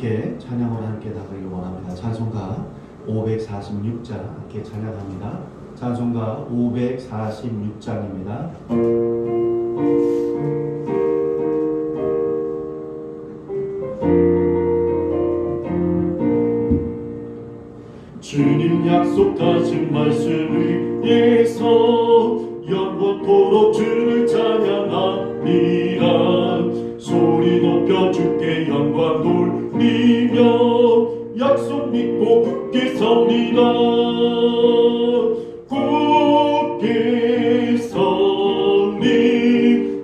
함께 찬양으로 함께 나가기를 원합니다. 찬송가 546장 함께 찬양합니다. 찬송가 546장입니다. 주님 약속하신 말씀 위에서 영원토록 주를 찬양하리라. 소리 높여 주께 영광 돌리며 약속 믿고 굳게 서리라. 굳게 서리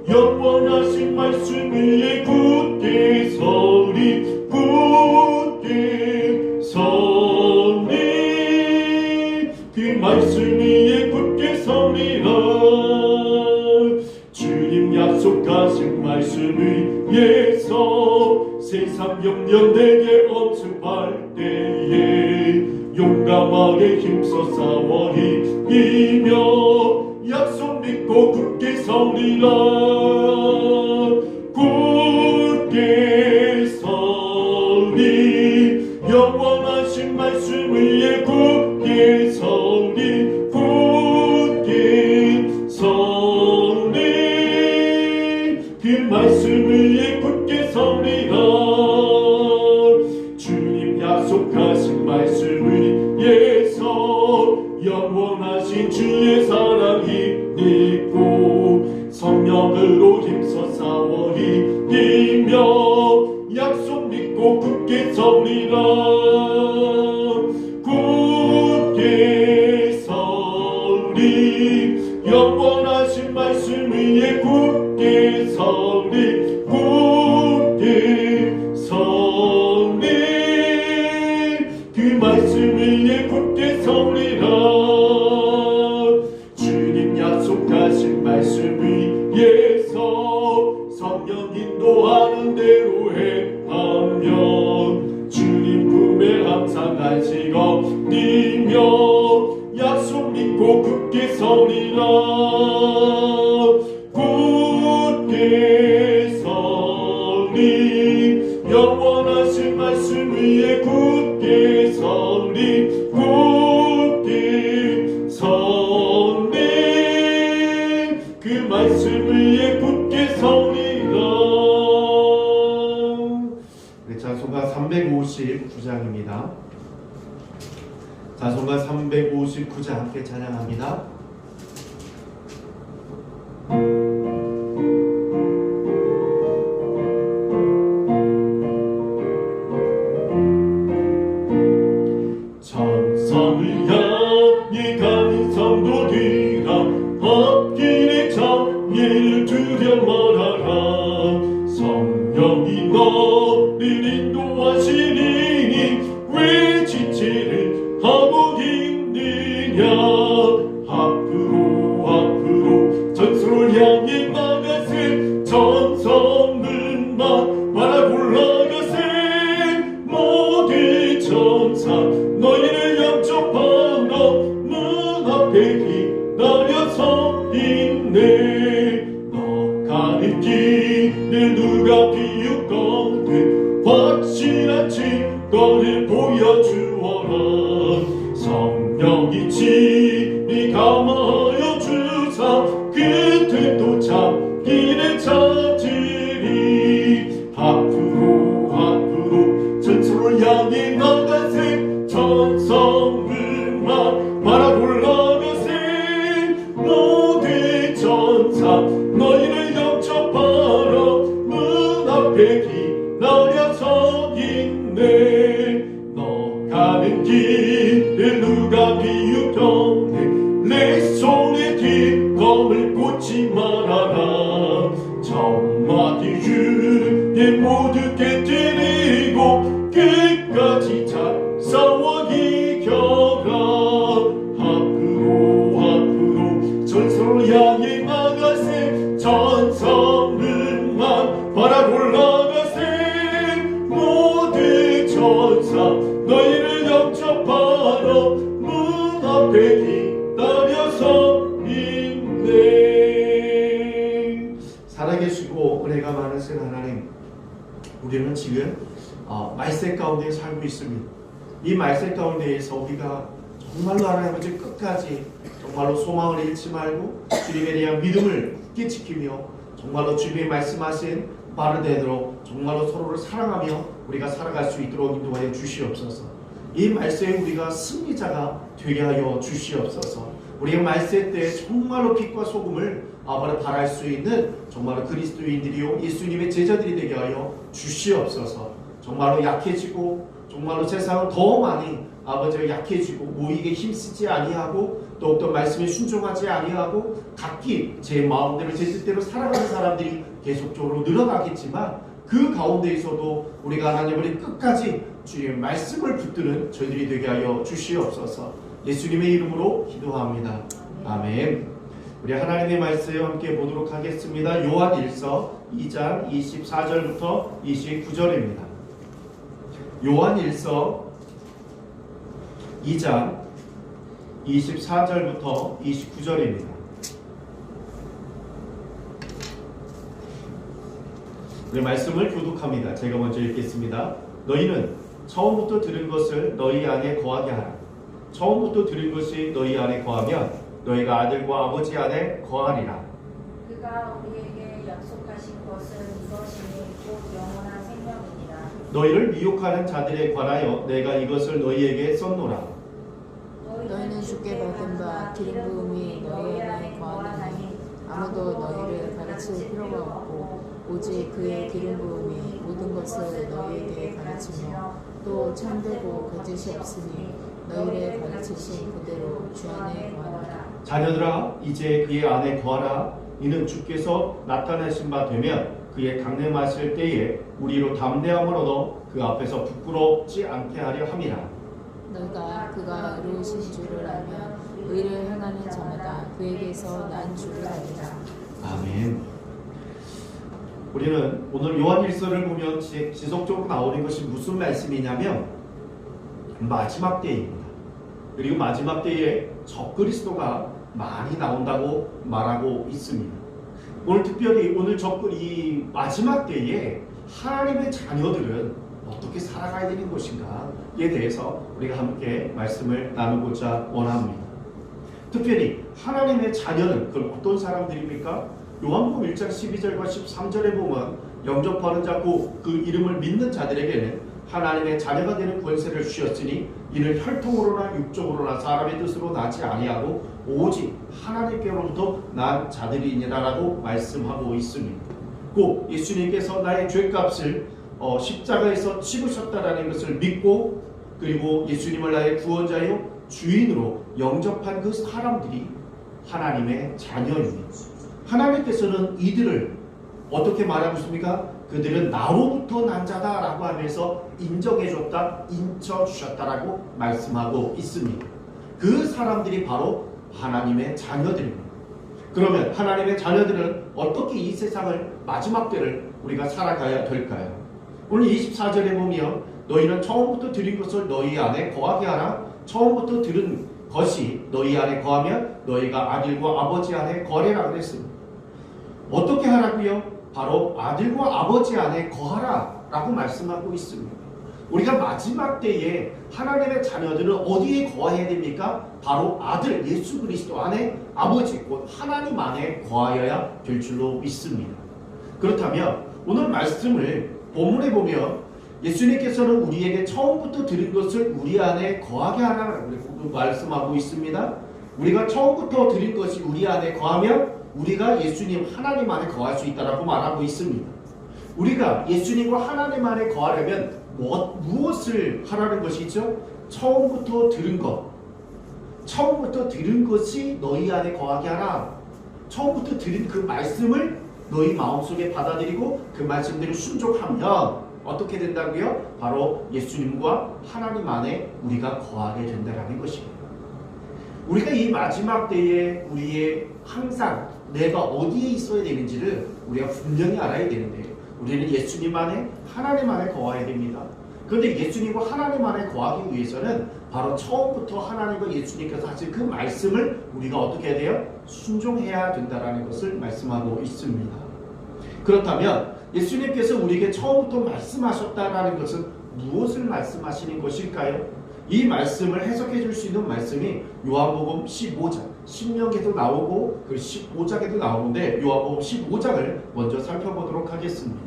영원하신 말씀 위에 굳게 서리. 굳게 서리 그 말씀 위에 굳게 서리라. 주님 약속하신 말씀 위에서 세상 염려 내게 엄습할 때에 용감하게 힘써 싸워 이기며 약속 믿고 굳게 서리라. 굳게 서리 영원하신 말씀 위에 굳게 서리. 굳게 서리 그 말씀 위에 굳게 서리라. 주님 약속하신 말씀 위에서 영원하신 주의 사랑이 있고 성령으로 힘써 싸워 이기며 약속 믿고 굳게 서리라. 굳게 서리 영원하신 말씀 위에 굳게 서리. 굳게 서리 그 말씀 위에 굳게 서리라. 주님 약속하신 말씀 위에서 성령 인도하는 대로 행하면 주님 품에 항상 안식 얻으며 약속 믿고 굳게 서리라. 굳게 서리 영원하신 말씀 위에 굳게 서리. 굳게 서리 그 말씀 위에 굳게 서리라. 찬송가 359장입니다. 찬송가 359장 함께 찬양합니다. 천성을 향해 가는 성도들아 앞길에 정의를 두려 말하라. 성령이 너를 인도하시리니 왜 지체를 하고 힘드냐. 앞으로 전선을 향해 나가세. 전성문만 바라 올라가세. 모든 천사 너희를 영접하러 문 앞에 기다려서 있네. 너 가는 길을 누가 비웃거든 확실한 증거를 보여주어라. 성령이 진리 감하여 주사 끝에 또 참기를 찾으리. 앞으로 전선을 향해 나가세. 천성문만 바라 올라가세. 모든 천사 너희를 영접하러 문 앞에 기다려서 있네. 너 가는 길을 누가 비웃거든 내 손에 뒷검을 꽂지 말아라. 저마디 주에 모두 깨뜨리고 끝까지 잘 싸워 이겨라. 앞으로 전선을 향해 나가세. 전성문만 바라 올라가세. 모든 천사 너희를 영접하러 문 앞에 기다려서 있네. 살아계시고 은혜가 많으신 하나님, 우리는 지금 말세 가운데 살고 있습니다. 이 말세 가운데에서 우리가 정말로 하나님 아버지 끝까지 정말로 소망을 잃지 말고 주님에 대한 믿음을 굳게 지키며 정말로 주님이 말씀하신 바르대로 정말로 서로를 사랑하며 우리가 살아갈 수 있도록 인도하여 주시옵소서. 이 말세에 우리가 승리자가 되게 하여 주시옵소서. 우리가 말세 때 정말로 빛과 소금을 바랄 수 있는 정말로 그리스도인들이요 예수님의 제자들이 되게 하여 주시옵소서. 정말로 약해지고 정말로 세상은 더 많이 아버지가 약해지고 모이게 힘쓰지 아니하고 더욱더 말씀에 순종하지 아니하고 각기 제 마음대로 제 뜻대로 살아가는 사람들이 계속적으로 늘어나겠지만 그 가운데에서도 우리가 하나님을 끝까지 주의 말씀을 붙드는 저희들이 되게 하여 주시옵소서. 예수님의 이름으로 기도합니다. 아멘. 우리 하나님의 말씀 함께 보도록 하겠습니다. 요한 1서 2장 24절부터 29절입니다. 요한 1서 2장 24절부터 29절입니다. 우리 말씀을 교독합니다. 제가 먼저 읽겠습니다. 너희는 처음부터 들은 것을 너희 안에 거하게 하라. 처음부터 들은 것이 너희 안에 거하면 너희가 아들과 아버지 안에 거하리라. 그가 우리에게 약속하신 것은 이것이니 곧 영원한 생명이니라. 너희를 미혹하는 자들에 관하여 내가 이것을 너희에게 썼노라. 너희는 주께 받은 바 기름 부음이 너희 안에 거하나니 아무도 너희를 가르칠 필요가 없고 오직 그의 기름 부음이 모든 것을 너희에게 가르치며 또 참되고 거짓이 없으니 너희를 가르치신 그대로 주 안에 거하라. 자녀들아 이제 그의 안에 거하라. 이는 주께서 나타내신 바 되면 그의 강림하실 때에 우리로 담대함을 얻어 그 앞에서 부끄럽지 않게 하려 함이라. 너희가 그가 의로우신 줄을 알면 의를 행하는 자마다 그에게서 난 줄을 알리라. 아멘. 우리는 오늘 요한 1서를 보면 지속적으로 나오는 것이 무슨 말씀이냐면 마지막 때입니다. 그리고 마지막 때에 적그리스도가 많이 나온다고 말하고 있습니다. 오늘 특별히 오늘 이 마지막 때에 하나님의 자녀들은 어떻게 살아가야 되는 것인가에 대해서 우리가 함께 말씀을 나누고자 원합니다. 특별히 하나님의 자녀는 그럼 어떤 사람들입니까? 요한복음 1장 12절과 13절에 보면 영접하는 자 곧 그 이름을 믿는 자들에게는 하나님의 자녀가 되는 권세를 주셨으니 이는 혈통으로나 육적으로나 사람의 뜻으로 나지 아니하고 오직 하나님께로부터 난 자들이니라라고 말씀하고 있습니다. 곧 예수님께서 나의 죄값을 십자가에서 치르셨다라는 것을 믿고 그리고 예수님을 나의 구원자요 주인으로 영접한 그 사람들이 하나님의 자녀입니다. 하나님께서는 이들을 어떻게 말하고 있습니까? 그들은 나로부터 난 자다라고 하면서 인정해줬다, 인쳐주셨다라고 말씀하고 있습니다. 그 사람들이 바로 하나님의 자녀들입니다. 그러면 하나님의 자녀들은 어떻게 이 세상을 마지막 때를 우리가 살아가야 될까요? 오늘 24절에 보면 너희는 처음부터 들은 것을 너희 안에 거하게 하라. 처음부터 들은 것이 너희 안에 거하면 너희가 아들과 아버지 안에 거하리라 그랬습니다. 어떻게 하라고요? 바로 아들과 아버지 안에 거하라 라고 말씀하고 있습니다. 우리가 마지막 때에 하나님의 자녀들은 어디에 거해야 됩니까? 바로 아들 예수 그리스도 안에 아버지 곧 하나님 안에 거하여야 될 줄로 믿습니다. 그렇다면 오늘 말씀을 본문에 보면 예수님께서는 우리에게 처음부터 들은 것을 우리 안에 거하게 하라고 말씀하고 있습니다. 우리가 처음부터 들은 것이 우리 안에 거하면 우리가 예수님 하나님 안에 거할 수 있다라고 말하고 있습니다. 우리가 예수님과 하나님 안에 거하려면 무엇을 하라는 것이죠? 처음부터 들은 것. 처음부터 들은 것이 너희 안에 거하게 하라. 처음부터 들은 그 말씀을 너희 마음속에 받아들이고 그 말씀대로 순종하면 어떻게 된다고요? 바로 예수님과 하나님 안에 우리가 거하게 된다는 것입니다. 우리가 이 마지막 때에 우리의 항상 내가 어디에 있어야 되는지를 우리가 분명히 알아야 되는데 우리는 예수님 안에 하나님 안에 거해야 됩니다. 그런데 예수님과 하나님 안에 거하기 위해서는 바로 처음부터 하나님과 예수님께서 하신 그 말씀을 우리가 어떻게 해야 돼요? 순종해야 된다는 것을 말씀하고 있습니다. 그렇다면 예수님께서 우리에게 처음부터 말씀하셨다라는 것은 무엇을 말씀하시는 것일까요? 이 말씀을 해석해 줄 수 있는 말씀이 요한복음 15장, 신명기에도 나오고 그 15장에도 나오는데 요한복음 15장을 먼저 살펴보도록 하겠습니다.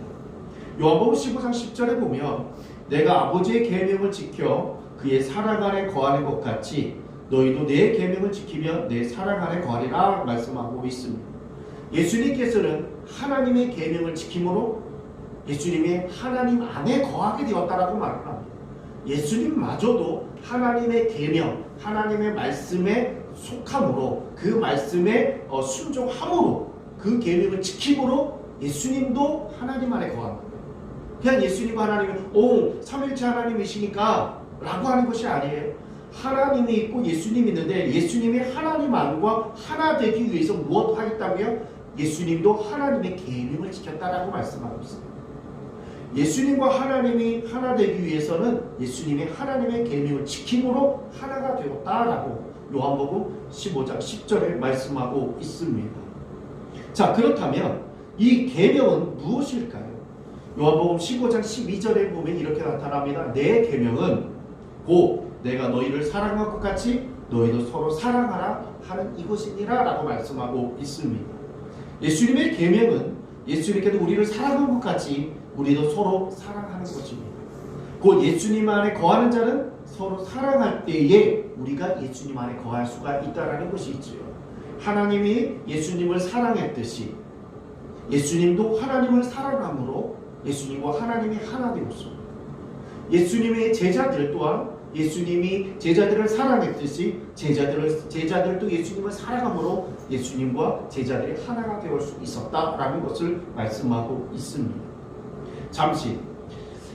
요한복음 15장 10절에 보면 내가 아버지의 계명을 지켜 그의 사랑 안에 거하는 것 같이 너희도 내 계명을 지키며 내 사랑 안에 거하리라 말씀하고 있습니다. 예수님께서는 하나님의 계명을 지킴으로 예수님의 하나님 안에 거하게 되었다라고 말을 합니다. 예수님마저도 하나님의 계명, 하나님의 말씀에 속함으로 그 말씀에 순종함으로 그 계명을 지킴으로 예수님도 하나님 안에 거합니다. 그냥 예수님과 하나님은 삼일체 하나님이시니까 라고 하는 것이 아니에요. 하나님이 있고 예수님이 있는데 예수님이 하나님 안과 하나 되기 위해서 무엇 하겠다고요? 예수님도 하나님의 계명을 지켰다라고 말씀하고 있습니다. 예수님과 하나님이 하나 되기 위해서는 예수님이 하나님의 계명을 지킴으로 하나가 되었다라고 요한복음 15장 10절에 말씀하고 있습니다. 자, 그렇다면 이 계명은 무엇일까요? 요한복음 15장 12절에 보면 이렇게 나타납니다. 내 계명은 곧 내가 너희를 사랑한 것 같이 너희도 서로 사랑하라 하는 이것이니라 라고 말씀하고 있습니다. 예수님의 계명은 예수님께도 우리를 사랑한 것 같이 우리도 서로 사랑하는 것입니다. 곧 예수님 안에 거하는 자는 서로 사랑할 때에 우리가 예수님 안에 거할 수가 있다는 것이 있죠. 하나님이 예수님을 사랑했듯이 예수님도 하나님을 사랑함으로 예수님과 하나님이 하나 되었습니다. 예수님의 제자들 또한 예수님이 제자들을 사랑했듯이 제자들도 예수님을 사랑함으로 예수님과 제자들이 하나가 되어 수 있었다라는 것을 말씀하고 있습니다. 잠시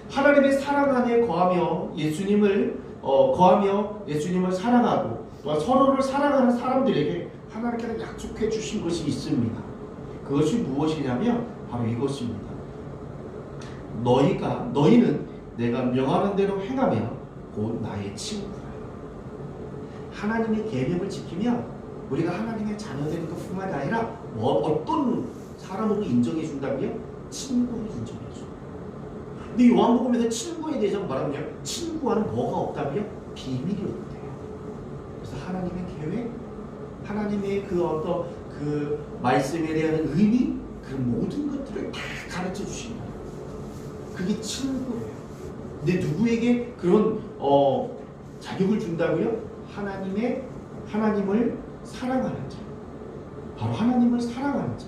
하나님의 사랑 안에 거하며 예수님을 사랑하고 또 서로를 사랑하는 사람들에게 하나님께서 약속해 주신 것이 있습니다. 그것이 무엇이냐면 바로 이것입니다. 너희는 내가 명하는 대로 행하면 곧 나의 친구라. 하나님의 계명을 지키면 우리가 하나님의 자녀되는 것뿐만 아니라 어떤 사람으로 인정해 준다고요? 친구로 인정해 줘. 근데 요한복음에서 친구에 대해서 말하면요, 친구와는 뭐가 없다고요? 비밀이 없대요. 그래서 하나님의 계획, 하나님의 그 말씀에 대한 의미, 그 모든 것들을 다 가르쳐 주신다. 그게 친구예요. 근데 누구에게 그런 자격을 준다고요? 하나님을 사랑하는 자. 바로 하나님을 사랑하는 자.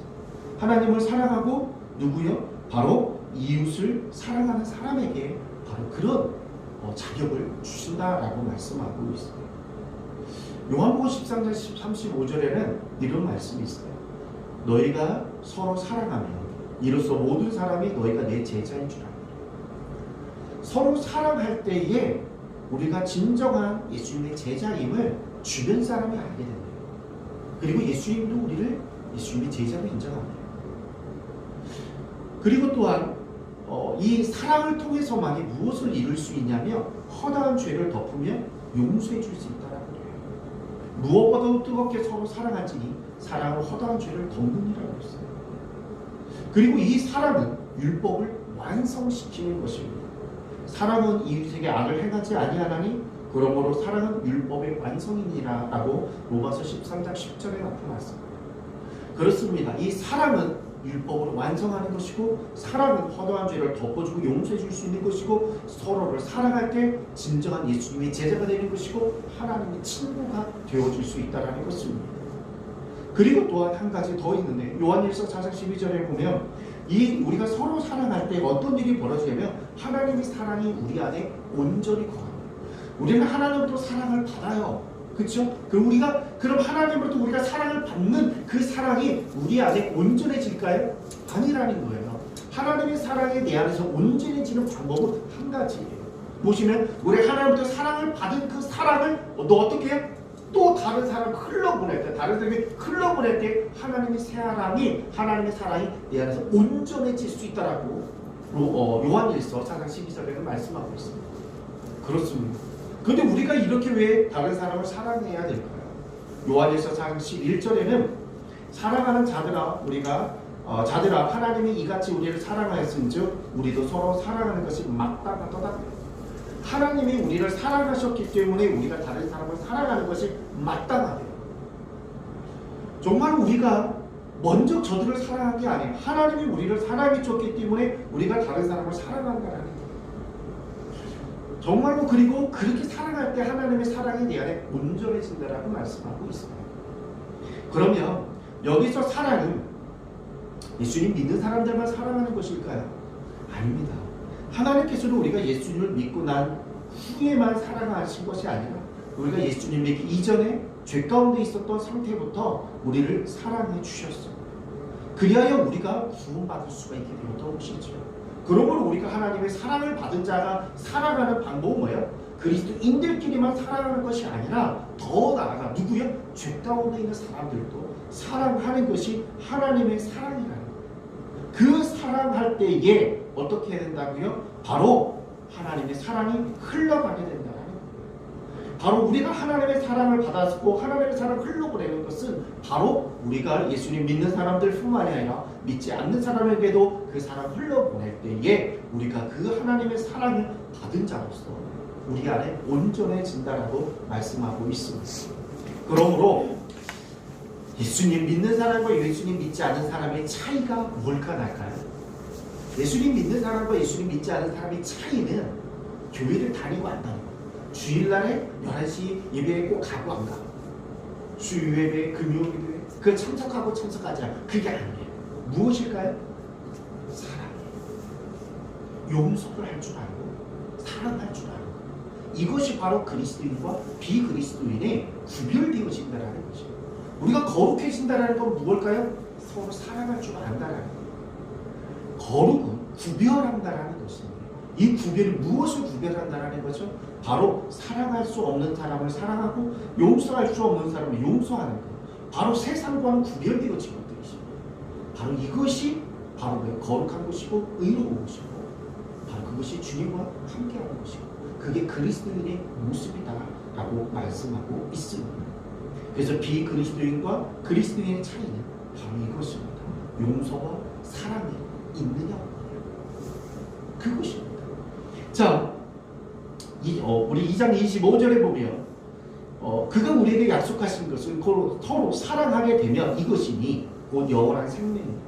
하나님을 사랑하고 누구요? 바로 이웃을 사랑하는 사람에게 바로 그런 자격을 주신다라고 말씀하고 있습니다. 요한복음 13장 35절에는 이런 말씀이 있어요. 너희가 서로 사랑하면 이로써 모든 사람이 너희가 내 제자인 줄 알라. 서로 사랑할 때에 우리가 진정한 예수님의 제자임을 주변 사람이 알게 됩니다. 그리고 예수님도 우리를 예수님의 제자로 인정합니다. 그리고 또한 이 사랑을 통해서만이 무엇을 이룰 수 있냐면 허다한 죄를 덮으며 용서해 줄 수 있다라고 해요. 무엇보다도 뜨겁게 서로 사랑하지니 사랑은 허다한 죄를 덮는이라고 했어요. 그리고 이 사랑은 율법을 완성시키는 것입니다. 사랑은 이웃에게 악을 행하지 아니하나니 그러므로 사랑은 율법의 완성이니라 라고 로마서 13장 10절에 나타났습니다. 그렇습니다. 이 사랑은 율법으로 완성하는 것이고 사랑은 허다한 죄를 덮어주고 용서해 줄 수 있는 것이고 서로를 사랑할 때 진정한 예수님의 제자가 되는 것이고 하나님의 친구가 되어줄 수 있다는 것입니다. 그리고 또한 한 가지 더 있는데 요한일서 4장 12절에 보면 우리가 서로 사랑할 때 어떤 일이 벌어지냐면 하나님의 사랑이 우리 안에 온전히 거합니다. 우리는 하나님으로부터 사랑을 받아요. 그렇죠? 그럼 하나님으로부터 우리가 사랑을 받는 그 사랑이 우리 안에 온전해질까요? 아니라는 거예요. 하나님의 사랑이 내 안에서 온전해지는 방법은 한 가지예요. 보시면 우리 하나님부터 사랑을 받은 그 사랑을 너 어떻게 해요? 또 다른 사람을 흘러보낼 때, 다른 사람이 흘러보낼 때 하나님의 사랑이 내 안에서 온전해질 수 있다라고 요한일서 4장 12절에는 말씀하고 있습니다. 그렇습니다. 그런데 우리가 이렇게 왜 다른 사람을 사랑해야 될까요? 요한일서 4장 11절에는 사랑하는 자들아 우리가 자들아 하나님이 이같이 우리를 사랑하였은즉 우리도 서로 사랑하는 것이 마땅하도다. 하나님이 우리를 사랑하셨기 때문에 우리가 다른 사람을 사랑하는 것이 마땅하대요. 정말 우리가 먼저 저들을 사랑한 게 아니에요. 하나님이 우리를 사랑해 줬기 때문에 우리가 다른 사람을 사랑한다는 거예요. 정말로 그리고 그렇게 사랑할 때 하나님의 사랑이 내 안에 온전해진다라고 말씀하고 있습니다. 그러면 여기서 사랑은 예수님 믿는 사람들만 사랑하는 것일까요? 아닙니다. 하나님께서는 우리가 예수님을 믿고 난 후에만 사랑하신 것이 아니라 우리가 예수님 믿기 이전에 죄 가운데 있었던 상태부터 우리를 사랑해 주셨어요. 그리하여 우리가 구원받을 수가 있게 되었던 것이죠. 그러므로 우리가 하나님의 사랑을 받은 자가 살아가는 방법은 뭐예요? 그리스도인들끼리만 사랑하는 것이 아니라 더 나아가 누구요? 죄 가운데 있는 사람들도 사랑하는 것이 하나님의 사랑이라는 거예요. 그 사랑할 때에 어떻게 해야 된다고요? 바로 하나님의 사랑이 흘러가게 된다는 거예요. 바로 우리가 하나님의 사랑을 받았고 하나님의 사랑을 흘러보내는 것은 바로 우리가 예수님 믿는 사람들뿐만이 아니라 믿지 않는 사람에게도 그 사랑을 흘러보낼 때에 우리가 그 하나님의 사랑을 받은 자로서 우리 안에 온전해진다라고 말씀하고 있습니다. 그러므로 예수님 믿는 사람과 예수님 믿지 않은 사람의 차이가 뭘까 날까요? 예수님 믿는 사람과 예수님 믿지 않은 사람의 차이는 교회를 다니고 안 다니고 주일날에 11시 예배에 꼭 가고 안 가고 주일예배, 금요일에 그 참석하고 참석하지 않고 그게 아니에요. 무엇일까요? 사랑이에요. 용서를 할 줄 알고 사랑할 줄 알고 이것이 바로 그리스도인과 비그리스도인의 구별되어진다는 것이에요. 우리가 거룩해진다는 건 무엇일까요? 서로 사랑할 줄 안다라는 거예요. 거룩은 구별한다라는 것입니다. 이 구별이 무엇을 구별한다라는 거죠? 바로 사랑할 수 없는 사람을 사랑하고 용서할 수 없는 사람을 용서하는 것. 바로 세상과는 구별되어진 것들이십니다. 바로 이것이 바로 거룩한 것이고 의로운 것이고 바로 그것이 주님과 함께하는 것이고 그게 그리스도인의 모습이다라고 말씀하고 있습니다. 그래서 비그리스도인과 그리스도인의 차이는 바로 이것입니다. 용서와 사랑이 있느냐 없느냐 그것입니다. 자, 우리 2장 25절에 보면 그가 우리에게 약속하신 것은 서로 사랑하게 되면 이것이니 곧 영원한 생명입니다.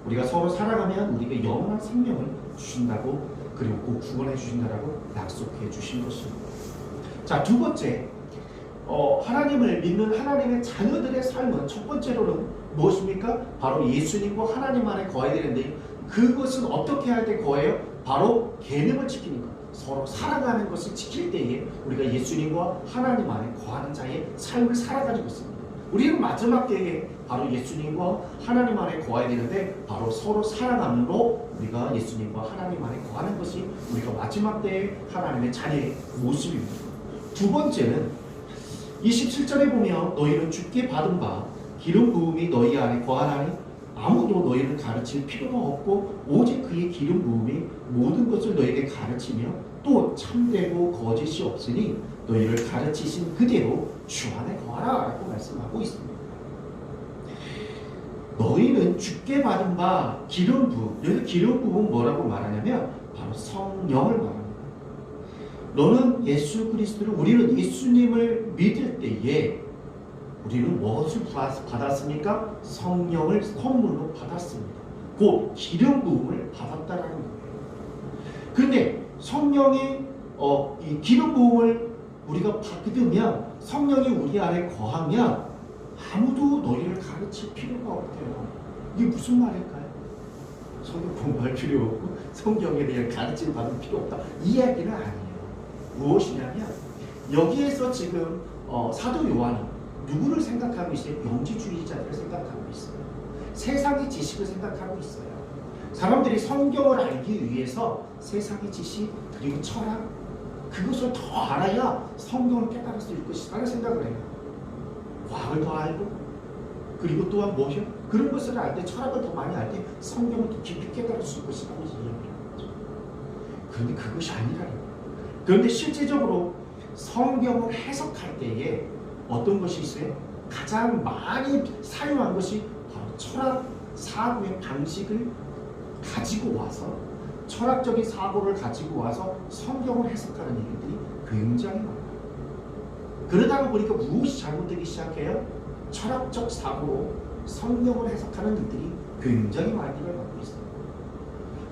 우리가 서로 사랑하면 우리에게 영원한 생명을 주신다고 그리고 꼭 구원해 주신다라고 약속해 주신 것입니다. 자, 두 번째 하나님을 믿는 하나님의 자녀들의 삶은 첫 번째로는 무엇입니까? 바로 예수님과 하나님 안에 거해야 되는데 그것은 어떻게 할 때 거해요? 바로 계명을 지키는 것. 서로 사랑하는 것을 지킬 때에 우리가 예수님과 하나님 안에 거하는 자의 삶을 살아가는 것입니다. 우리는 마지막 때에 바로 예수님과 하나님 안에 거해야 되는데 바로 서로 사랑함으로 우리가 예수님과 하나님 안에 거하는 것이 우리가 마지막 때에 하나님의 자녀의 모습입니다. 두 번째는 27절에 보면 너희는 주께 받은 바 기름 부음이 너희 안에 거하나니 아무도 너희를 가르칠 필요가 없고 오직 그의 기름 부음이 모든 것을 너희에게 가르치며 또 참되고 거짓이 없으니 너희를 가르치신 그대로 주 안에 거하라 라고 말씀하고 있습니다. 너희는 주께 받은 바 기름 부음, 여기서 기름 부음은 뭐라고 말하냐면 바로 성령을 말합니다. 너는 예수 그리스도를 우리는 예수님을 믿을 때에 우리는 무엇을 받았습니까? 성령을 선물로 받았습니다. 곧 기름 부음을 받았다라는 거예요. 그런데 성령의 이 기름 부음을 우리가 받으면 성령이 우리 안에 거하면 아무도 너희를 가르칠 필요가 없대요. 이게 무슨 말일까요? 성경 공부할 필요 없고 성경에 대한 가르침 받을 필요 없다. 이 이야기는 아니에요. 무엇이냐면 여기에서 지금 사도 요한이 누구를 생각하고 있어요? 영지주의자들을 생각하고 있어요. 세상의 지식을 생각하고 있어요. 사람들이 성경을 알기 위해서 세상의 지식 그리고 철학 그것을 더 알아야 성경을 깨달을 수 있을 것이라는 생각을 해요. 과학을 더 알고 그리고 또한 무엇이요? 그런 것을 알 때 철학을 더 많이 알 때 성경을 더 깊이 깨달을 수 있을 것이라고 이야기하는 거죠. 그런데 그것이 아니라는 거예요. 그런데 실제적으로 성경을 해석할 때에 어떤 것이 있어요? 가장 많이 사용한 것이 바로 철학, 사고의 방식을 가지고 와서 철학적인 사고를 가지고 와서 성경을 해석하는 일들이 굉장히 많아요. 그러다가 보니까 무엇이 잘못되기 시작해요? 철학적 사고로 성경을 해석하는 일들이 굉장히 많이 일어나고 있어요.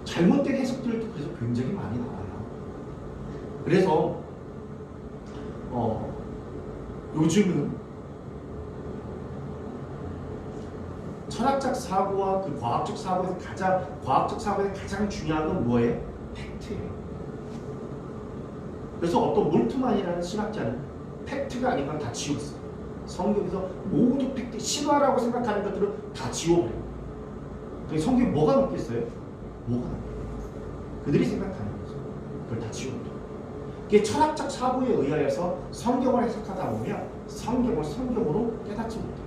잘못된 해석들도 그래서 굉장히 많이 나와요. 그래서 요즘은 철학적 사고와 그 과학적 사고에서 가장 중요한 건 뭐예요? 팩트예요. 그래서 어떤 몰트만이라는 신학자는 팩트가 아닌 건 다 지웠어요. 성경에서 모두 팩트, 신화라고 생각하는 것들은 다 지워버려요. 성경에 뭐가 남겠어요? 뭐가 남겠어요? 그들이 생각하는 거죠. 그걸 다 지워버려요. 이게 철학적 사고에 의하여서 성경을 해석하다 보면 성경을 성경으로 깨닫지 못해요.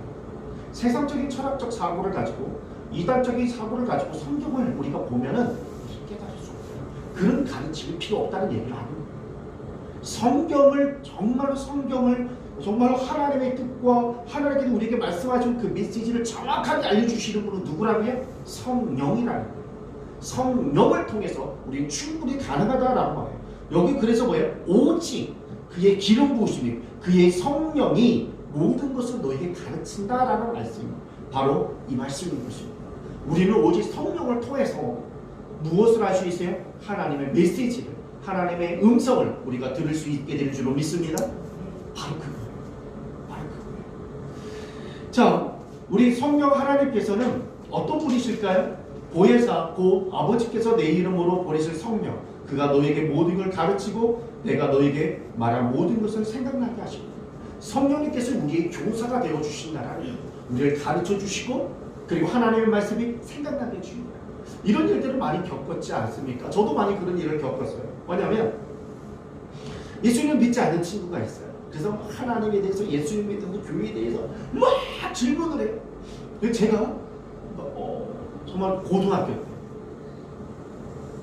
세상적인 철학적 사고를 가지고 이단적인 사고를 가지고 성경을 우리가 보면은 깨달을 수 없어요. 그런 가르침이 필요 없다는 얘기를 하는 거예요. 성경을 정말로 하나님의 뜻과 하나님께서 우리에게 말씀하신 그 메시지를 정확하게 알려주시는 분은 누구라고요? 성령이라는 거예요. 성령을 통해서 우리는 충분히 가능하다라는 거예요. 여기 그래서 뭐예요? 오직 그의 기름 부으심이 그의 성령이 모든 것을 너에게 가르친다라는 말씀이 바로 이 말씀인 것입니다. 우리는 오직 성령을 통해서 무엇을 할 수 있어요? 하나님의 메시지를, 하나님의 음성을 우리가 들을 수 있게 되는 줄로 믿습니다. 바로 그거예요. 바로 그거예요. 자, 우리 성령 하나님께서는 어떤 분이실까요? 보혜사 곧 아버지께서 내 이름으로 보내실 성령, 그가 너에게 모든 걸 가르치고 내가 너에게 말한 모든 것을 생각나게 하십니다. 성령님께서 우리의 교사가 되어 주신다라는, 우리를 가르쳐 주시고 그리고 하나님의 말씀이 생각나게 해주십니다. 이런 일들을 많이 겪었지 않습니까? 저도 많이 그런 일을 겪었어요. 뭐냐면 예수님을 믿지 않는 친구가 있어요. 그래서 하나님에 대해서, 예수님에 대해서, 교회에 대해서 막 질문을 해요. 근데 제가 정말 고등학교 때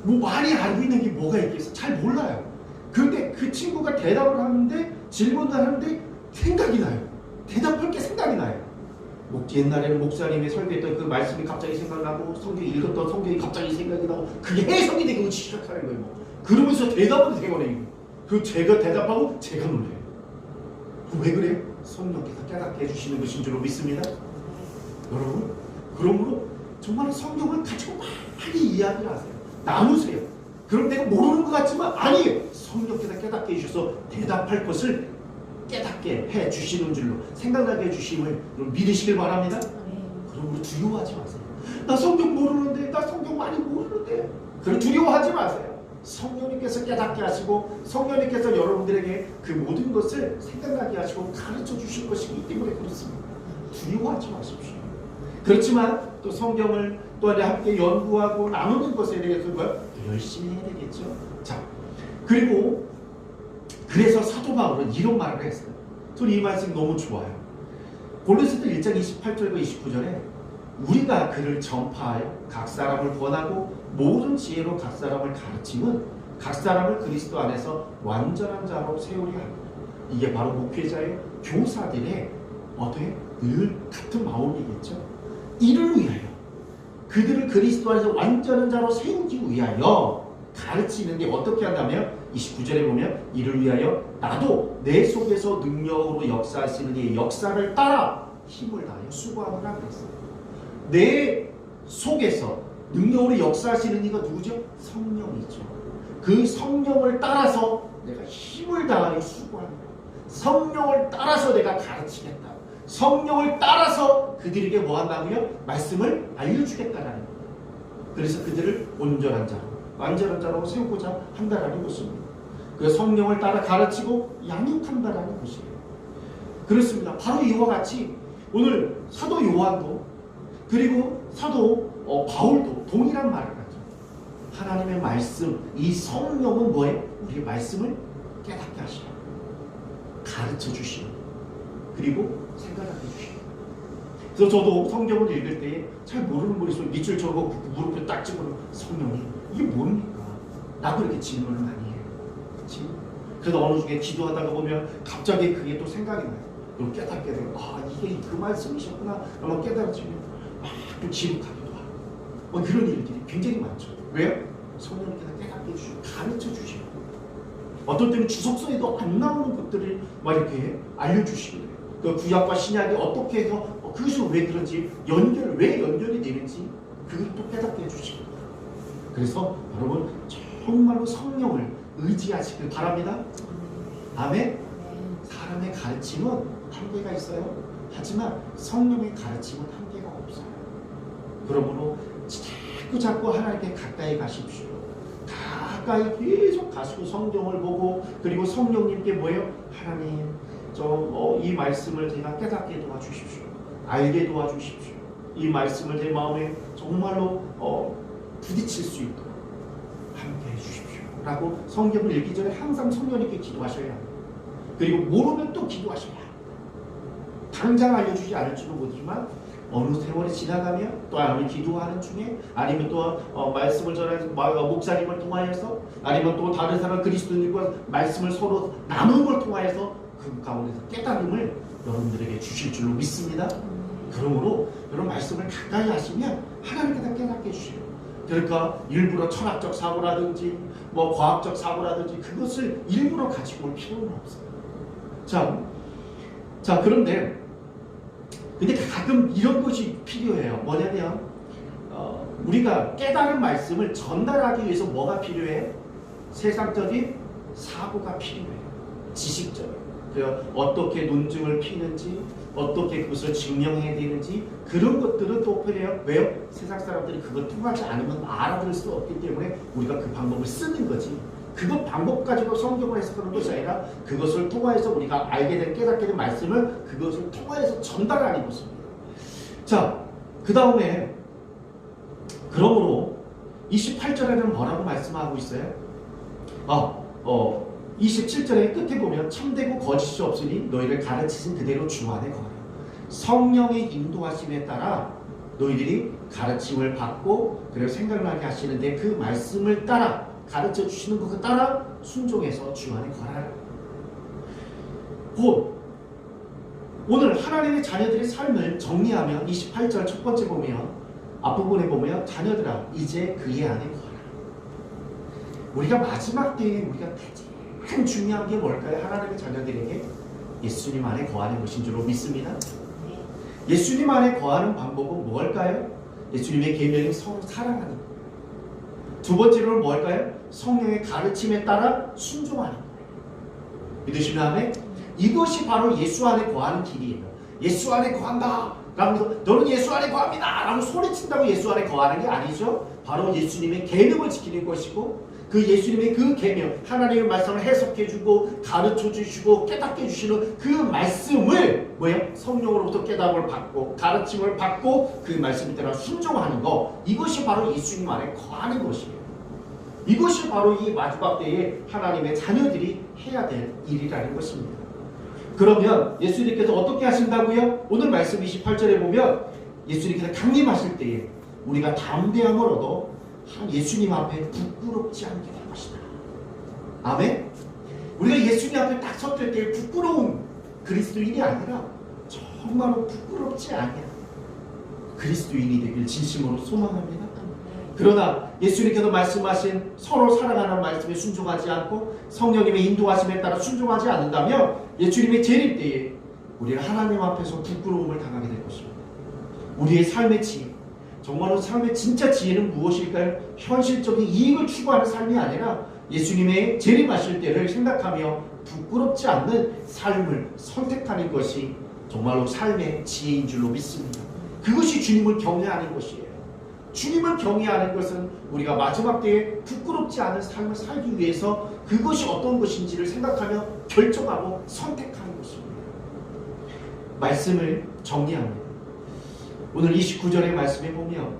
뭐 많이 알고 있는 게 뭐가 있겠어? 잘 몰라요. 그런데 그 친구가 대답을 하는데, 질문을 하는데 생각이 나요. 대답할 게 생각이 나요. 옛날에는 목사님이 설교했던 그 말씀이 갑자기 생각나고, 성경 읽었던 성경이 갑자기 생각이 나고, 그게 해석이 되고 시작하는 거예요. 그러면서 대답은 되거든요. 그 제가 대답하고 제가 놀래요. 왜 그래요? 성령께서 깨닫게 해주시는 것인 줄로 믿습니다. 여러분, 그러므로 정말 성경을 가지고 많이 이야기를 하세요. 나누세요. 그럼 내가 모르는 것 같지만 아니에요. 성령께서 깨닫게 해주셔서 대답할 것을 깨닫게 해주시는 줄로, 생각나게 해주심을 믿으시길 바랍니다. 그러므로 두려워하지 마세요. 나 성경 모르는데, 나 성경 많이 모르는데, 그럼 두려워하지 마세요. 성령님께서 깨닫게 하시고 성령님께서 여러분들에게 그 모든 것을 생각나게 하시고 가르쳐 주실 것이기 때문에 그렇습니다. 두려워하지 마십시오. 그렇지만 또 성경을 또 함께 연구하고 나누는 것에 대해서 열심히 해야 되겠죠. 자, 그리고 그래서 사도 바울은 이런 말을 했어요. 저는 이 말씀이 너무 좋아요. 골로새서 1장 28절과 29절에 우리가 그를 전파하여 각 사람을 권하고 모든 지혜로 각 사람을 가르침은 각 사람을 그리스도 안에서 완전한 자로 세우려 합니다. 이게 바로 목회자의, 교사들의 늘 같은 마음이겠죠. 이를 위하여, 그들을 그리스도 안에서 완전한 자로 세우기 위하여 가르치는데 어떻게 한다면 29절에 보면 이를 위하여 나도 내 속에서 능력으로 역사하시는 이의 역사를 따라 힘을 다하여 수고하노라 그랬어요. 내 속에서 능력으로 역사하시는 이가 누구죠? 성령이죠. 그 성령을 따라서 내가 힘을 다하여 수고하는 거예요. 성령을 따라서 내가 가르치겠다. 성령을 따라서 그들에게 뭐 한다고요? 말씀을 알려주겠다라는 거예요. 그래서 그들을 온전한 자로, 완전한 자로 세우고자 한다라는 것입니다. 그 성령을 따라 가르치고 양육한다라는 것이에요. 그렇습니다. 바로 이와 같이 오늘 사도 요한도 그리고 사도 바울도 동일한 말을 하죠. 하나님의 말씀, 이 성령은 뭐예요? 우리의 말씀을 깨닫게 하시고 가르쳐 주시고 그리고 생각하게 주시고. 그래서 저도 성경을 읽을 때 잘 모르는 분이 있어요. 밑줄 저고 무릎을 딱 집어넣고 성령이 이게 뭡니까? 나도 이렇게 질문을 많이 해요. 그치? 그래서 어느 중에 기도하다가 보면 갑자기 그게 또 생각이 나요. 그럼 깨닫게 되고 이게 그 말씀이셨구나. 그러면 깨달아지면 막 또 지룩하기도 그런 일들이 굉장히 많죠. 왜요? 성령님께서 깨닫게 해주시고 가르쳐 주시고 어떤 때는 주석서에도 안 나오는 것들을 막 이렇게 알려주시기도 해요. 그 구약과 신약이 어떻게 해서 그것이 왜 그런지 왜 연결이 되는지 그걸 또 깨닫게 해주시고 그래서 여러분 정말로 성령을 의지하시길 바랍니다. 아멘. 사람의 가르침은 한계가 있어요. 하지만 성령의 가르침은 한계가 없어요. 그러므로 자꾸 하나님께 가까이 가십시오. 가까이 계속 가시고 성경을 보고 그리고 성령님께 뭐예요? 하나님 이 말씀을 제가 깨닫게 도와주십시오. 알게 도와주십시오. 이 말씀을 제 마음에 정말로 부딪힐 수 있도록 함께 해주십시오. 라고 성경을 읽기 전에 항상 성령님께 기도하셔야 합니다. 그리고 모르면 또 기도하셔야 합니다. 당장 알려주지 않을지도 모르지만 어느 세월이 지나가면 또 아니면 기도하는 중에 아니면 또 말씀을 전하는 목사님을 통하여서 아니면 또 다른 사람 그리스도인과 말씀을 서로 나누는 걸 통하여서 그 가운데서 깨달음을 여러분들에게 주실 줄로 믿습니다. 그러므로 여러분 말씀을 가까이 하시면 하나님께서 깨닫게 해주세요. 그러니까 일부러 철학적 사고라든지 과학적 사고라든지 그것을 일부러 가지고 올 필요는 없어요. 자 그런데 근데 가끔 이런 것이 필요해요. 뭐냐면 우리가 깨달은 말씀을 전달하기 위해서 뭐가 필요해요? 세상적인 사고가 필요해요. 지식적인. 어떻게 논증을 피는지 어떻게 그것을 증명해야 되는지 그런 것들은 또 필요해요. 왜요? 세상 사람들이 그걸 통하지 않으면 알아들을 수 없기 때문에 우리가 그 방법을 쓰는 거지. 그것 방법 가지고 성경을 해석하는 것이 아니라 그것을 통하여서 우리가 알게 된 깨닫게 된 말씀을 그것을 통하여서 전달하는 것입니다. 자, 그 다음에 그러므로 28절에는 뭐라고 말씀하고 있어요? 27절의 끝에 보면 참되고 거짓이 없으니 너희를 가르치신 그대로 주 안에 거하라. 성령의 인도하심에 따라 너희들이 가르침을 받고 그리고 생각나게 하시는데 그 말씀을 따라 가르쳐 주시는 것 따라 순종해서 주 안에 거하라. 곧 오늘 하나님의 자녀들의 삶을 정리하면 28절 첫 번째 보면 앞부분에 보면 자녀들아 이제 그의 안에 거하라. 우리가 마지막 때에 우리가 가장 중요한 게 뭘까요? 하나님의 자녀들에게 예수님 안에 거하는 것인 줄로 믿습니다. 예수님 안에 거하는 방법은 뭘까요? 예수님의 계명이 서로 사랑하는 거예요. 두 번째로는 뭘까요? 성령의 가르침에 따라 순종하는 거예요. 믿으시면 아멘? 이것이 바로 예수 안에 거하는 길이에요. 예수 안에 거한다 라면서 너는 예수 안에 거합니다 라고 소리친다고 예수 안에 거하는 게 아니죠. 바로 예수님의 계명을 지키는 것이고 그 예수님의 그 계명 하나님의 말씀을 해석해주고 가르쳐주시고 깨닫게 해주시는 그 말씀을 뭐예요? 성령으로부터 깨닫음을 받고 가르침을 받고 그 말씀에 따라 순종하는 거 이것이 바로 예수님 안에 거하는 것이에요. 이것이 바로 이 마지막 때에 하나님의 자녀들이 해야 될 일이라는 것입니다. 그러면 예수님께서 어떻게 하신다고요? 오늘 말씀 28절에 보면 예수님께서 강림하실 때에 우리가 담대함을 얻어 예수님 앞에 부끄럽지 않게 될 것이다. 아멘? 우리가 예수님 앞에 딱 섰을 때 부끄러운 그리스도인이 아니라 정말로 부끄럽지 않게 그리스도인이 되길 진심으로 소망합니다. 그러나 예수님께서 말씀하신 서로 사랑하는 말씀에 순종하지 않고 성령님의 인도하심에 따라 순종하지 않는다면 예수님의 재림 때에 우리가 하나님 앞에서 부끄러움을 당하게 될 것입니다. 우리의 삶의 지혜, 정말로 삶의 진짜 지혜는 무엇일까요? 현실적인 이익을 추구하는 삶이 아니라 예수님의 재림하실 때를 생각하며 부끄럽지 않는 삶을 선택하는 것이 정말로 삶의 지혜인 줄로 믿습니다. 그것이 주님을 경외하는 것이에요. 주님을 경외하는 것은 우리가 마지막 때에 부끄럽지 않은 삶을 살기 위해서 그것이 어떤 것인지를 생각하며 결정하고 선택하는 것입니다. 말씀을 정리합니다. 오늘 29절의 말씀에 보면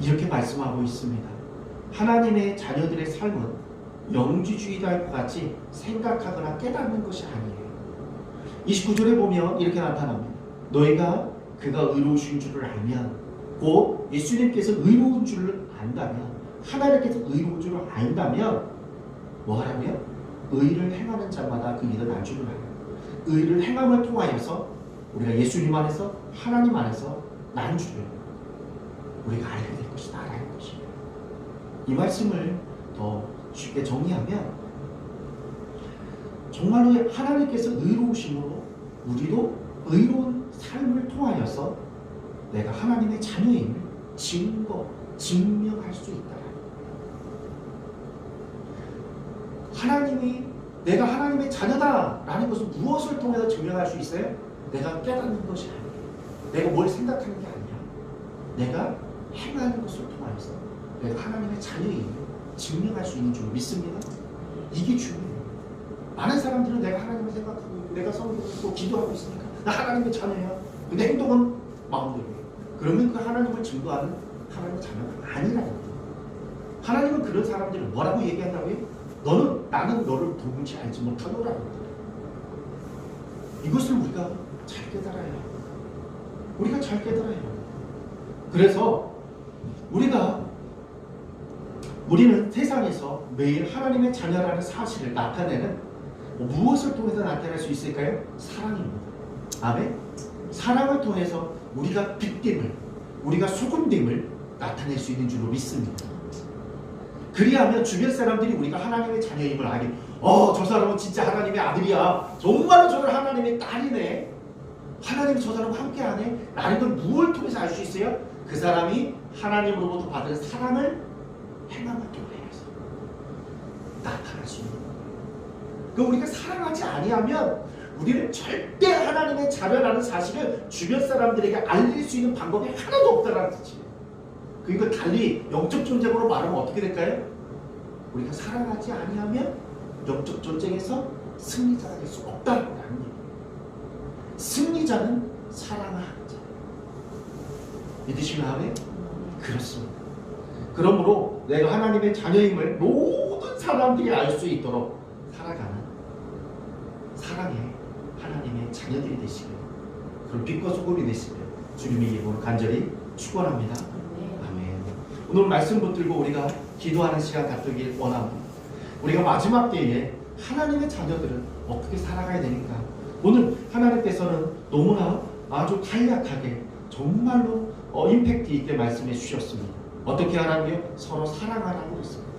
이렇게 말씀하고 있습니다. 하나님의 자녀들의 삶은 영지주의자일 것 같이 생각하거나 깨닫는 것이 아니에요. 29절에 보면 이렇게 나타납니다. 너희가 그가 의로우신 줄을 알면 곧 예수님께서 의로운 줄을 안다면 하나님께서 의로운 줄을 안다면 뭐 하라고요? 의를 행하는 자마다 그 일은 난 줄을 알아요. 의를 행함을 통하여서 우리가 예수님 안에서 하나님 안에서 난 줄을 우리가 알게 될 것이다. 알아야 것이다. 이 말씀을 더 쉽게 정리하면 정말로 하나님께서 의로우심으로 우리도 의로운 삶을 통하여서 내가 하나님의 자녀임을 증명할 수 있다. 하나님이 내가 하나님의 자녀다라는 것은 무엇을 통해서 증명할 수 있어요? 내가 깨닫는 것이 아니에요. 내가 뭘 생각하는 게 아니라 내가 행하는 것을 통하여서 내가 하나님의 자녀임을 증명할 수 있는 줄 믿습니다. 이게 중요해요. 많은 사람들은 내가 하나님을 생각하고 내가 성경을 기도하고 있으니까 나 하나님의 자녀야. 근데 행동은 마음대로예요. 그러면 그 하나님을 증거하는 하나님의 자녀가 아니라는 거예요. 하나님은 그런 사람들을 뭐라고 얘기한다고요? 나는 너를 도무지 알지 못하노라는 거예요. 이것을 우리가 잘 깨달아야 해요. 우리가 잘 깨달아야 해요. 그래서 우리는 세상에서 매일 하나님의 자녀라는 사실을 나타내는 무엇을 통해서 나타낼 수 있을까요? 사랑입니다. 아멘. 사랑을 통해서 우리가 빛됨을, 우리가 소금됨을 나타낼 수 있는 줄로 믿습니다. 그리하면 주변 사람들이 우리가 하나님의 자녀임을 알게, 저 사람은 진짜 하나님의 아들이야. 정말로 저는 하나님의 딸이네. 하나님이 저 사람과 함께하네. 라는 걸 무엇을 통해서 알 수 있어요? 그 사람이 하나님으로부터 받은 사랑을 행함을 통해서 나타날 수 있는 거예요. 그 우리가 사랑하지 아니하면 우리는 절대 하나님의 자녀라는 사실을 주변 사람들에게 알릴 수 있는 방법이 하나도 없다는 뜻이에요. 그러니까 달리 영적 전쟁으로 말하면 어떻게 될까요? 우리가 사랑하지 아니하면 영적 전쟁에서 승리자가 될 수 없다는 얘기예요. 승리자는 사랑하는 자. 믿으시나요? 그렇습니다. 그러므로 내가 하나님의 자녀임을 모든 사람들이 알 수 있도록 살아가는 사랑의 하나님의 자녀들이 되시길, 그런 빛과 소금이 되시길 주님의 이름으로 간절히 축원합니다. 아멘. 오늘 말씀 붙들고 우리가 기도하는 시간 갖기를 원합니다. 우리가 마지막 때에 하나님의 자녀들은 어떻게 살아가야 되니까, 오늘 하나님께서는 너무나 아주 간략하게 정말로 임팩트 있게 말씀해 주셨습니다. 어떻게 하라고요? 서로 사랑하라고 했습니다.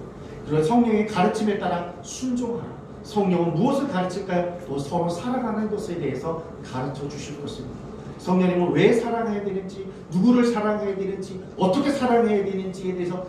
그리고 성령의 가르침에 따라 순종하라. 성령은 무엇을 가르칠까요? 또 서로 사랑하는 것에 대해서 가르쳐 주실 것입니다. 성령님은 왜 사랑해야 되는지, 누구를 사랑해야 되는지, 어떻게 사랑해야 되는지에 대해서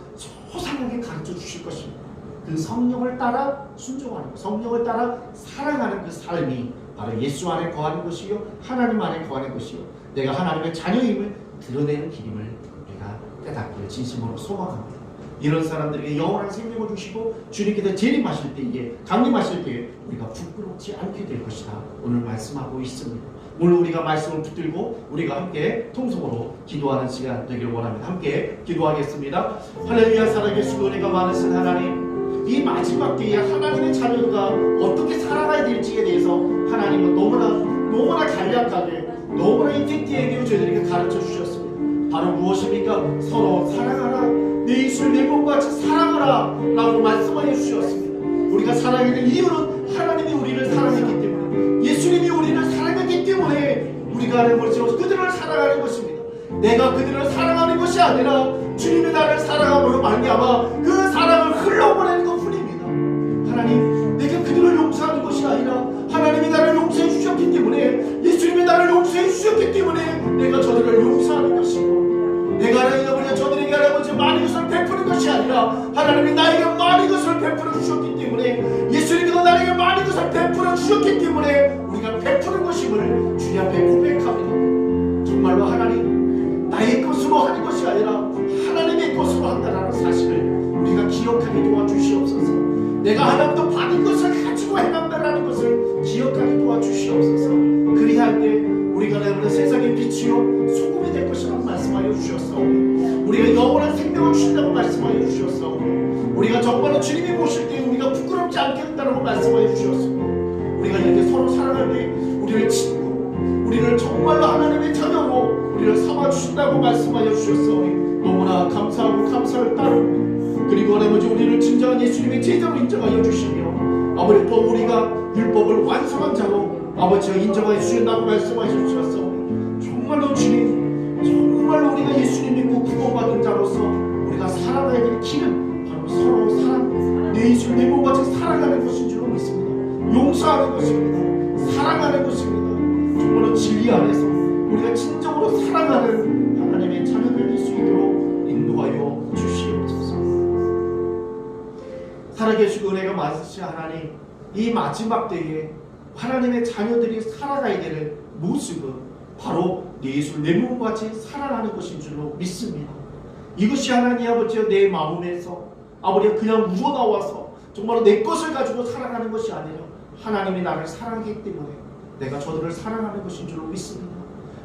소상하게 가르쳐 주실 것입니다. 그 성령을 따라 순종하는 것, 성령을 따라 사랑하는 그 삶이 바로 예수 안에 거하는 것이요, 하나님 안에 거하는 것이요, 내가 하나님의 자녀임을 드러내는 길임을 우리가 깨닫기를 진심으로 소망합니다. 이런 사람들에게 영원한 생명을 주시고 주님께서 재림하실 때에, 강림하실 때에 우리가 부끄럽지 않게 될 것이다 오늘 말씀하고 있습니다. 오늘 우리가 말씀을 붙들고 우리가 함께 통성으로 기도하는 시간 되기를 원합니다. 함께 기도하겠습니다. 할렐루야. 살아계시고 은혜가 많으신 하나님, 이 마지막 때에 하나님의 자녀가 어떻게 살아가야 될지에 대해서 하나님은 너무나 간략하게, 너무나 임팩트있게 저희들에게 가르쳐 주셨습니다. 바로 무엇입니까? 서로 사랑하라. 내 입술 내 몸같이 사랑하라 라고 말씀하여 주셨습니다. 우리가 사랑해야 될 이유는 하나님이 우리를 사랑했기 때문에, 예수님이 우리를 사랑했기 때문에 우리가 하는 것이고 그들을 사랑하는 것입니다. 내가 그들을 사랑하는 것이 아니라 주님이 나를 사랑함으로 말미암아 그 사랑을 흘러보내는 것뿐입니다. 하나님, 내가 그들을 용서하는 것이 아니라 하나님이 나를 용서해 주셨기 때문에, 예수님이 나를 용서해 주셨기 때문에 내가 저들을 용서하는 것이고, 내가 하나님을 저들에게 아버지 많은 것을 베푸는 것이 아니라 하나님이 나에게 많은 것을 베풀어 주셨기 때문에, 예수님께서 나에게 많은 것을 베풀어 주셨기 때문에 우리가 베푸는 것임을 주님 앞에 고백합니다. 정말로 하나님, 나의 것으로 하는 것이 아니라 하나님의 것으로 한다는 사실을 우리가 기억하게 도와주시옵소서. 내가 하나님도 받은 것을 가지고 행한다는 것을 기억하게 도와주시옵소서. 그리할 때 우리가 내버려 세상의 빛이요 소금이 될 것이라고 말씀하여 주셨사오니, 우리가 영원한 생명을 주신다고 말씀하여 주셨사오니, 우리가 정말로 주님이 보실 때 우리가 부끄럽지 않게 된다고 말씀하여 주셨습니다. 우리가 이렇게 서로 사랑할 때 우리를 친구로, 우리를 정말로 하나님의 자녀로 우리를 삼아주신다고 말씀하여 주셨사오니 너무나 감사하고 감사를 따릅니다. 그리고 아버지, 우리를 진정한 예수님의 제자로 인정하여 주시며 아버지, 또 우리가 율법을 완성한 자로 아버지가 인정하여 주신다고 말씀하여 주셨사오니 정말로 주님, 정말 정말로 우리가 예수님 믿고 구원받은 자로서 우리가 살아가야 될 길은 바로 서로 사랑, 내 예수 내 몸같이 살아가는 것인 줄로 믿습니다. 용서하는 것입니다. 사랑하는 것입니다. 정말로 진리 안에서 우리가 진정으로 사랑하는 하나님의 자녀들 될 수 있도록 인도하여 주시옵소서. 살아계시고 은혜가 많으신 하나님, 이 마지막 때에 하나님의 자녀들이 살아가야 되는 모습은 바로 내 예수를 내 몸같이 살아가는 것인 줄로 믿습니다. 이것이 하나님 아버지여 내 마음에서 아버지가 그냥 우러나와서 정말로 내 것을 가지고 살아가는 것이 아니라 하나님이 나를 사랑하기 때문에 내가 저들을 사랑하는 것인 줄로 믿습니다.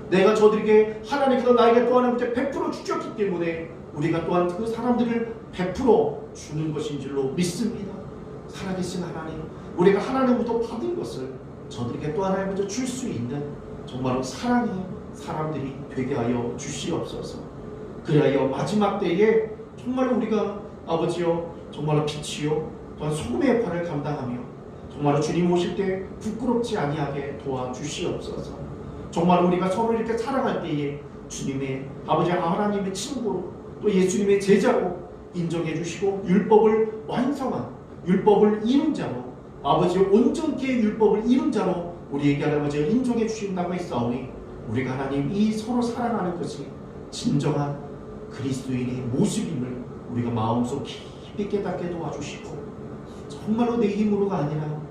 내가 저들에게 하나님께서 나에게 또 하나님께 베풀어 주셨기 때문에 우리가 또한 그 사람들을 베풀어 주는 것인 줄로 믿습니다. 살아계신 하나님, 우리가 하나님부터 받은 것을 저들에게 또 하나님부터 줄 수 있는 정말로 사랑의 사람들이 되게 하여 주시옵소서. 그리하여 마지막 때에 정말로 우리가 아버지여 정말로 빛이요 또한 소금의 역할을 감당하며 정말로 주님 오실 때 부끄럽지 아니하게 도와주시옵소서. 정말 우리가 서로 이렇게 살아갈 때에 주님의 아버지 하나님의 친구로 또 예수님의 제자로 인정해 주시고 율법을 완성한 율법을 이룬 자로 아버지 온전케 율법을 이룬 자로 우리에게 아버지가 인정해 주신다고 했사오니 우리가 하나님 이 서로 사랑하는 것이 진정한 그리스도인의 모습임을 우리가 마음속 깊이 깨닫게 도와주시고 정말로 내 힘으로가 아니라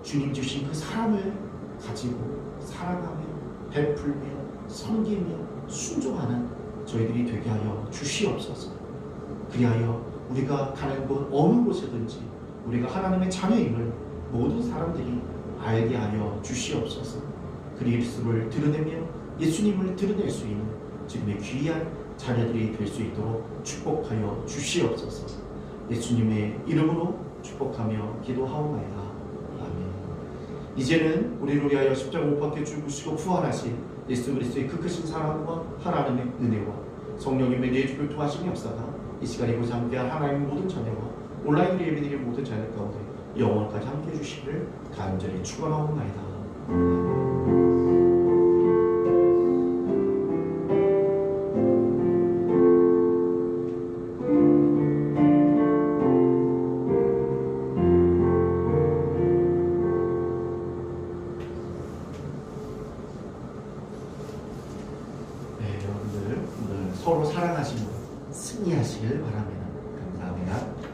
주님 주신 그 사랑을 가지고 사랑하며 베풀며 섬기며 순종하는 저희들이 되게 하여 주시옵소서. 그리하여 우리가 가는 곳 어느 곳에든지 우리가 하나님의 자녀임을 모든 사람들이 알게 하여 주시옵소서. 그리스도를 드러내며 예수님을 드러낼 수 있는 지금의 귀한 자녀들이 될 수 있도록 축복하여 주시옵소서. 예수님의 이름으로 축복하며 기도하옵나이다. 아멘. 이제는 우리를 위하여 십자가 못 박혀 죽으시고 부활하신 예수 그리스도의 그 크신 사랑과 하나님의 은혜와 성령님의 내주를 도하심이 없사가 이 시간에 이곳에 함께한 하나님의 모든 자녀와 온라인 예배드린 모든 자녀 가운데 영원까지 함께해 주시기를 간절히 축원하옵나이다. 네, 여러분들 오늘 서로 사랑하시고 승리하시길 바랍니다. 감사합니다.